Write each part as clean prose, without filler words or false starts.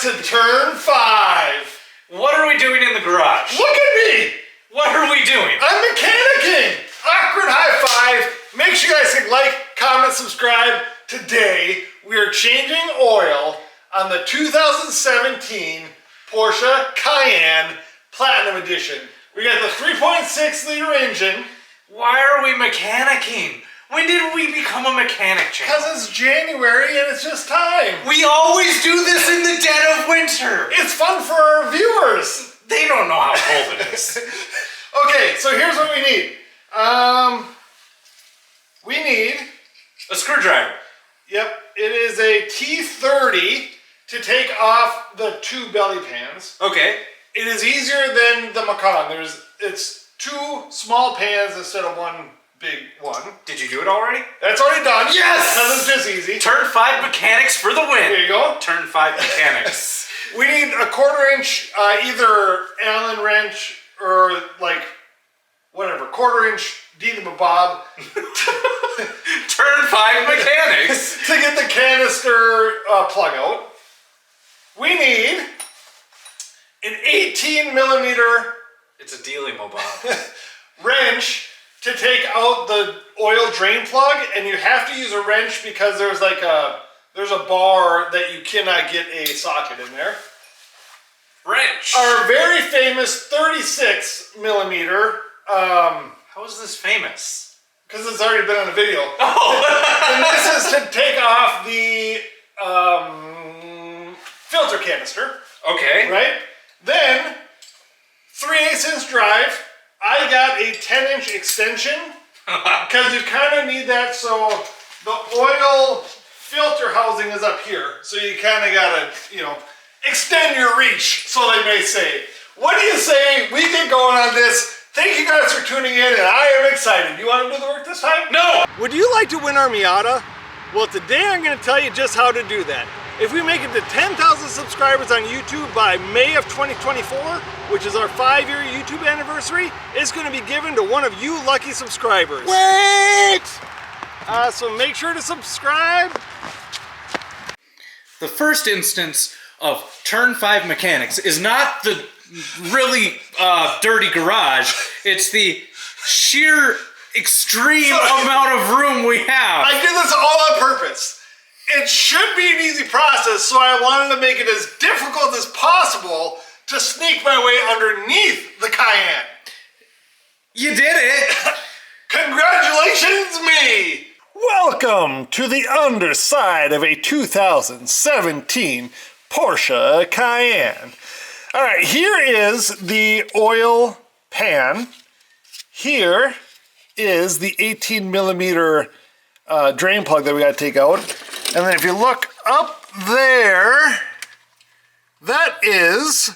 to turn 5. What are we doing in the garage? Look at me! What are we doing? I'm mechanicking! Awkward high five. Make sure you guys can like, comment, subscribe. Today, we are changing oil on the 2017 Porsche Cayenne Platinum Edition. We got the 3.6 liter engine. Why are we mechanicking? When did we become a mechanic channel? Because it's January and it's just time. We always do this in the dead of winter. It's fun for our viewers. They don't know how cold it is. Okay, so here's what we need. We need a screwdriver. Yep, it is a T30 to take off the 2 belly pans. Okay. It is easier than the Macan. It's 2 small pans instead of 1 big one. Did you do it already? That's already done. Yes! Because it's just easy. Turn 5 mechanics for the win. There you go. Turn 5 mechanics. We need a 1/4 inch, either Allen wrench or like, whatever, 1/4 inch Bob. Turn 5 mechanics. To get the canister plug out. We need an 18 millimeter. It's a dealy mo Bob. Wrench to take out the oil drain plug, and you have to use a wrench because there's like there's a bar that you cannot get a socket in there. Wrench. Our very famous 36 millimeter. How is this famous? Because it's already been on a video. Oh. And this is to take off the filter canister. Okay. Right? Then 3/8 inch drive. I got a 10-inch extension because you kind of need that, so the oil filter housing is up here. So you kind of got to, extend your reach, so they may say. What do you say we get going on this? Thank you guys for tuning in, and I am excited. You want to do the work this time? No! Would you like to win our Miata? Well, today I'm going to tell you just how to do that. If we make it to 10,000 subscribers on YouTube by May of 2024, which is our 5-year YouTube anniversary, it's going to be given to one of you lucky subscribers. Wait! So make sure to subscribe. The first instance of Turn 5 mechanics is not the really dirty garage. It's the sheer extreme amount of room we have. I did this all on purpose. It should be an easy process, so I wanted to make it as difficult as possible to sneak my way underneath the Cayenne. You did it! Congratulations, me! Welcome to the underside of a 2017 Porsche Cayenne. All right, here is the oil pan. Here is the 18 millimeter drain plug that we got to take out. And then if you look up there, that is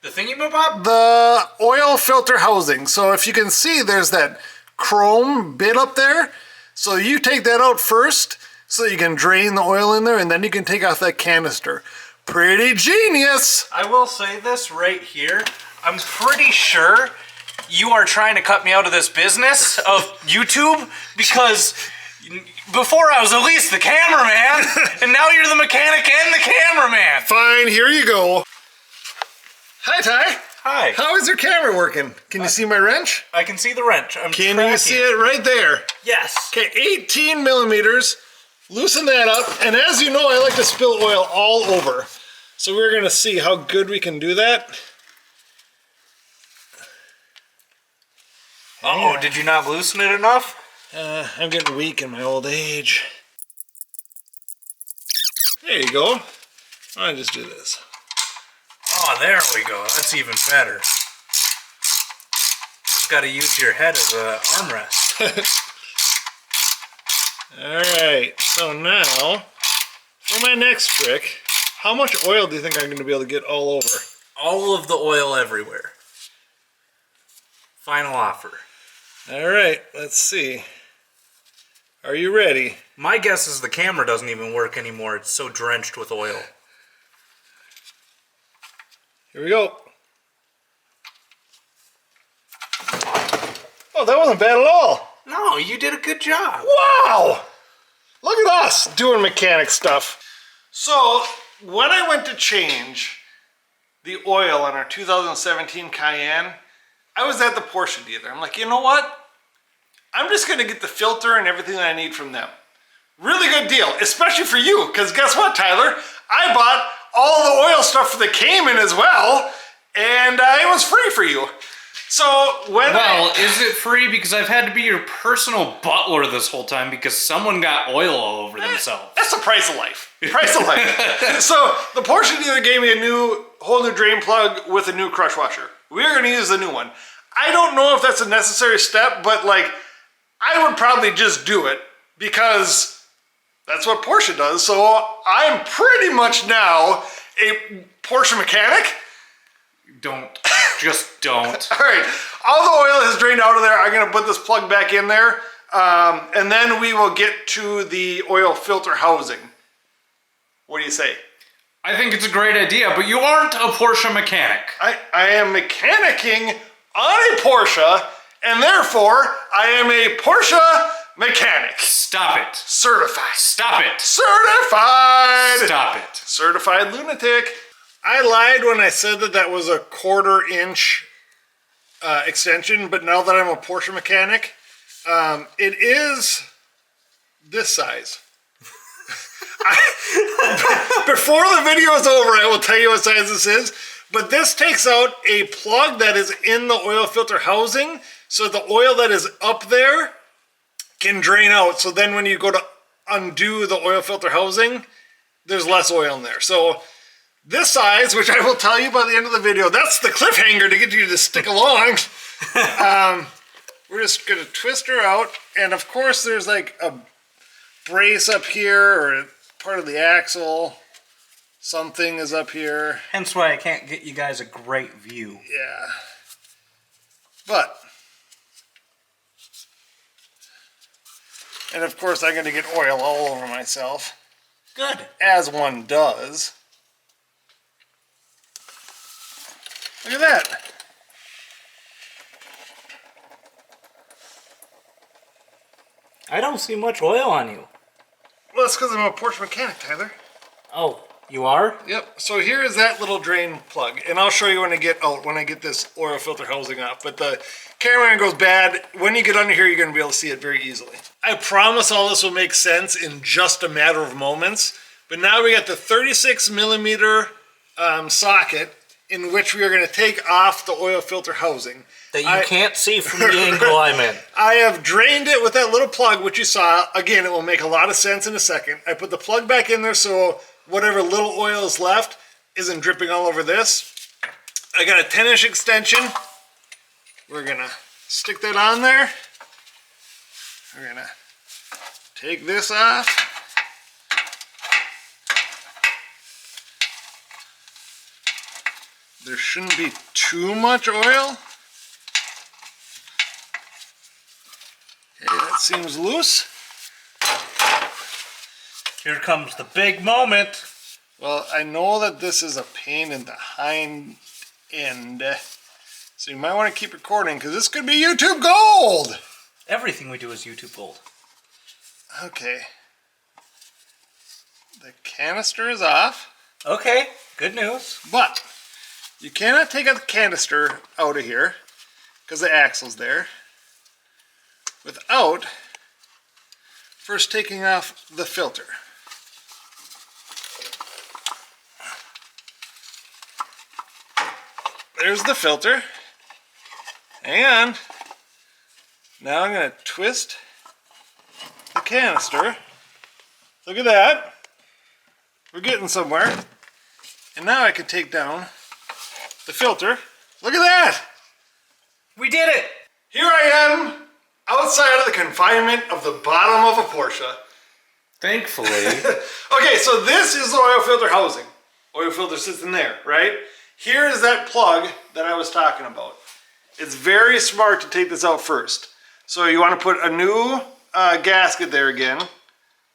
the thingy-ma-bob? The oil filter housing. So if you can see, there's that chrome bit up there. So you take that out first so you can drain the oil in there, and then you can take off that canister. Pretty genius! I will say this right here. I'm pretty sure you are trying to cut me out of this business of YouTube because before I was at least the cameraman, and now you're the mechanic and the cameraman. Fine, here you go. Hi, Ty. Hi. How is your camera working? Can you see my wrench? I can see the wrench. Can you see it right there? Yes. Okay, 18 millimeters. Loosen that up. And as you know, I like to spill oil all over. So we're going to see how good we can do that. Uh-oh, did you not loosen it enough? I'm getting weak in my old age. There you go. I'll just do this. Oh, there we go. That's even better. Just got to use your head as an armrest. Alright, so now, for my next trick, how much oil do you think I'm going to be able to get all over? All of the oil everywhere. Final offer. Alright, let's see. Are you ready? My guess is the camera doesn't even work anymore. It's so drenched with oil. Here we go. Oh, that wasn't bad at all. No, you did a good job. Wow! Look at us doing mechanic stuff. So, when I went to change the oil on our 2017 Cayenne, I was at the Porsche dealer. I'm like, you know what? I'm just going to get the filter and everything that I need from them. Really good deal, especially for you, because guess what, Tyler? I bought all the oil stuff for the Cayman as well, and it was free for you. So is it free? Because I've had to be your personal butler this whole time because someone got oil all over themselves. That's the price of life. Price of life. So the Porsche dealer gave me a whole new drain plug with a new crush washer. We're going to use the new one. I don't know if that's a necessary step, but like, I would probably just do it because that's what Porsche does. So I'm pretty much now a Porsche mechanic. Just don't. All right, all the oil is drained out of there. I'm going to put this plug back in there, and then we will get to the oil filter housing. What do you say? I think it's a great idea, but you aren't a Porsche mechanic. I am mechanicking on a Porsche, and therefore I am a Porsche mechanic. Stop it. Certified. Stop it. Certified. Stop it. Certified lunatic. I lied when I said that was a 1/4 inch extension, but now that I'm a Porsche mechanic, it is this size. Before the video is over, I will tell you what size this is, but this takes out a plug that is in the oil filter housing, so the oil that is up there can drain out. So then when you go to undo the oil filter housing, there's less oil in there. So this size, which I will tell you by the end of the video, that's the cliffhanger to get you to stick along. We're just going to twist her out. And of course, there's like a brace up here or part of the axle. Something is up here. Hence why I can't get you guys a great view. Yeah. But, and of course, I'm going to get oil all over myself. Good. As one does. Look at that. I don't see much oil on you. Well, that's because I'm a Porsche mechanic, Tyler. Oh, you are? Yep. So here is that little drain plug, and I'll show you when I get this oil filter housing off. But the camera goes bad. When you get under here, you're going to be able to see it very easily. I promise all this will make sense in just a matter of moments. But now we got the 36 millimeter socket in which we are going to take off the oil filter housing. That you can't see from the angle I'm in. I have drained it with that little plug, which you saw. Again, it will make a lot of sense in a second. I put the plug back in there so whatever little oil is left isn't dripping all over this. I got a 10-inch extension. We're going to stick that on there. We're going to take this off. There shouldn't be too much oil. Okay, that seems loose. Here comes the big moment. Well, I know that this is a pain in the hind end, so you might want to keep recording because this could be YouTube gold. Everything we do is YouTube gold. Okay. The canister is off. Okay, good news. But you cannot take out the canister out of here because the axle's there without first taking off the filter. There's the filter. Hang on. Now I'm going to twist the canister. Look at that. We're getting somewhere. And now I can take down the filter. Look at that! We did it! Here I am, outside of the confinement of the bottom of a Porsche. Thankfully. Okay, so this is the oil filter housing. Oil filter sits in there, right? Here is that plug that I was talking about. It's very smart to take this out first. So you want to put a new gasket there again.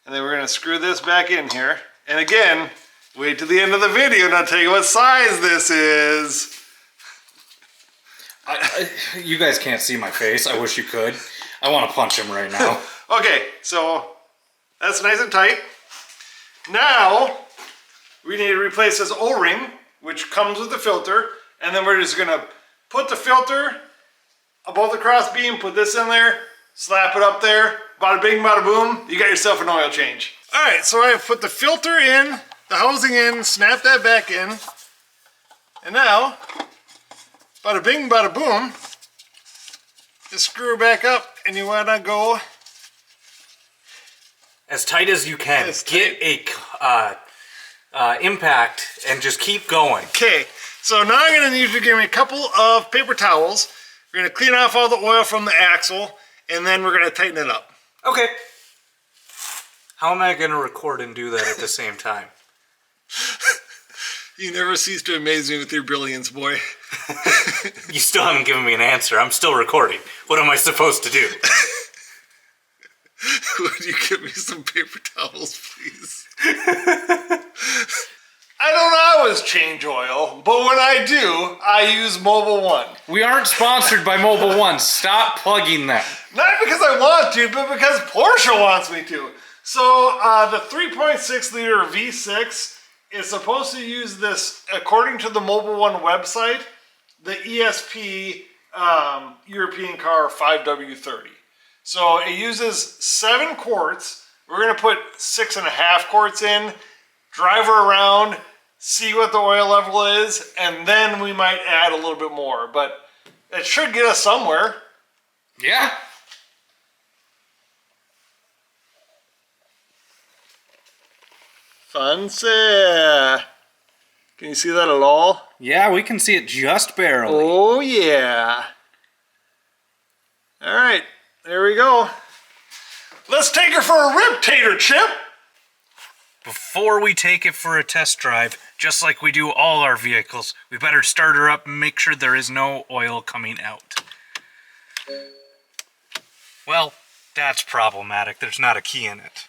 And then we're going to screw this back in here. And again, wait to the end of the video and I'll tell you what size this is. You guys can't see my face. I wish you could. I want to punch him right now. Okay, so that's nice and tight. Now, we need to replace this O-ring, which comes with the filter, and then we're just gonna put the filter above the cross beam, put this in there, slap it up there, bada bing, bada boom, you got yourself an oil change. All right, so I have put the filter in, the housing in, snap that back in, and now, bada bing, bada boom, just screw it back up, and you wanna go as tight as you can. Get a impact and just keep going. Okay, so now I'm gonna need you to give me a couple of paper towels. We're gonna clean off all the oil from the axle, and then we're gonna tighten it up. Okay. How am I gonna record and do that at the same time? You never cease to amaze me with your brilliance, boy. You still haven't given me an answer. I'm still recording. What am I supposed to do? Would you give me some paper towels, please? I don't always change oil, but when I do, I use Mobil 1. We aren't sponsored by Mobil 1. Stop plugging them. Not because I want to, but because Porsche wants me to. So the 3.6 liter V6 is supposed to use this, according to the Mobil 1 website, the ESP European car 5W30. So it uses 7 quarts. We're gonna put 6.5 quarts in, drive her around, see what the oil level is, and then we might add a little bit more, but it should get us somewhere. Yeah. Fancy. Can you see that at all? Yeah, we can see it just barely. Oh yeah. All right, there we go. Let's take her for a rip, Tater Chip. Before we take it for a test drive, just like we do all our vehicles, we better start her up and make sure there is no oil coming out. Well, that's problematic. There's not a key in it.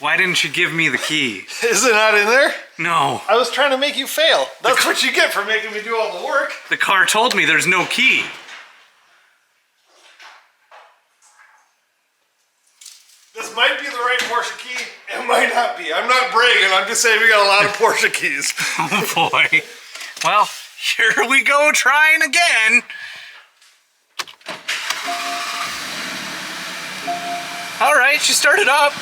Why didn't you give me the key? Is it not in there? No. I was trying to make you fail. That's what you get for making me do all the work. The car told me there's no key. This might be the right Porsche key. It might not be. I'm not bragging. I'm just saying we got a lot of Porsche keys. Oh boy. Well, here we go trying again. All right, she started up.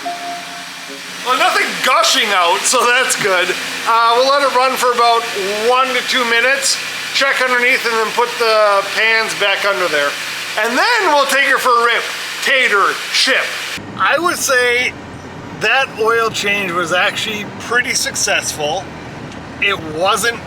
Well, nothing gushing out, so that's good. We'll let it run for about 1 to 2 minutes. Check underneath and then put the pans back under there. And then we'll take her for a rip. Tater Chip. I would say that oil change was actually pretty successful. It wasn't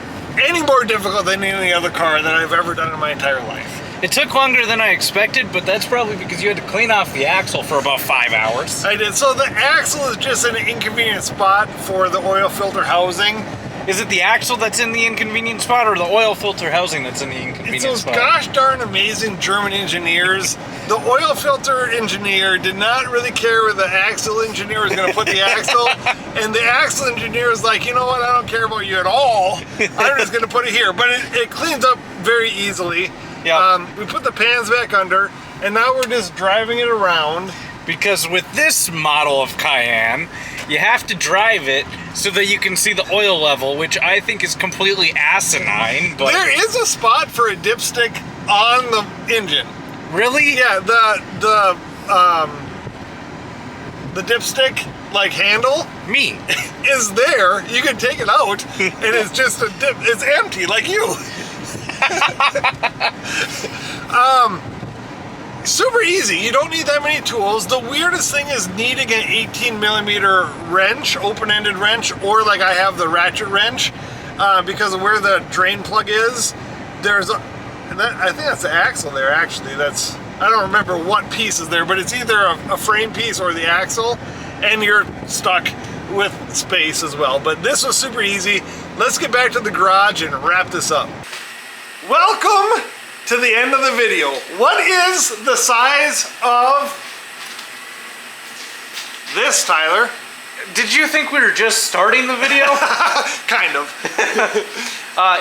any more difficult than any other car that I've ever done in my entire life. It took longer than I expected, but that's probably because you had to clean off the axle for about 5 hours. I did. So the axle is just an inconvenient spot for the oil filter housing. Is it the axle that's in the inconvenient spot or the oil filter housing that's in the inconvenient spot? It's those gosh darn amazing German engineers. The oil filter engineer did not really care where the axle engineer was going to put the axle. And the axle engineer is like, you know what, I don't care about you at all. I'm just going to put it here. But it cleans up very easily. Yeah. We put the pans back under, and now we're just driving it around. Because with this model of Cayenne, you have to drive it so that you can see the oil level, which I think is completely asinine. But there is a spot for a dipstick on the engine. Really? Yeah, the dipstick like handle me is there. You can take it out, and it's just a dip. It's empty, like you. Super easy. You don't need that many tools. The weirdest thing is needing an 18mm wrench, open-ended wrench, or like I have the ratchet wrench, because of where the drain plug is. There's a, and that, I think that's the axle there. Actually, I don't remember what piece is there, but it's either a frame piece or the axle, and you're stuck with space as well. But this was super easy. Let's get back to the garage and wrap this up. Welcome to the end of the video. What is the size of this, Tyler? Did you think we were just starting the video? Kind of.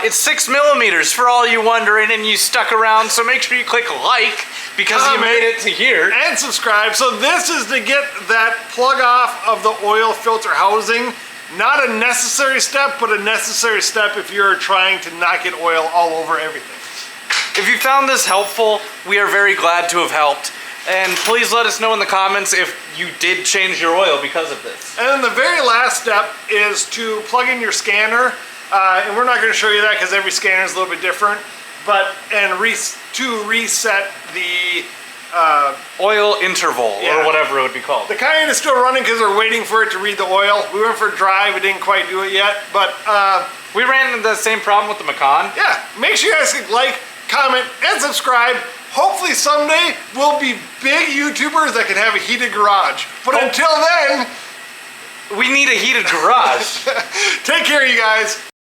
It's 6mm for all you wondering and you stuck around, so make sure you click like because you made it to here. And subscribe. So this is to get that plug off of the oil filter housing Not a necessary step, but a necessary step if you're trying to not get oil all over everything. If you found this helpful, we are very glad to have helped. And please let us know in the comments if you did change your oil because of this. And then the very last step is to plug in your scanner. And we're not going to show you that because every scanner is a little bit different. But, to reset the oil interval, or whatever it would be called. The Cayenne is still running because we're waiting for it to read the oil. We went for a drive, we didn't quite do it yet, but we ran into the same problem with the Macan. Yeah, make sure you guys can like, comment, and subscribe. Hopefully someday we'll be big YouTubers that can have a heated garage. But until then, we need a heated garage. Take care, you guys.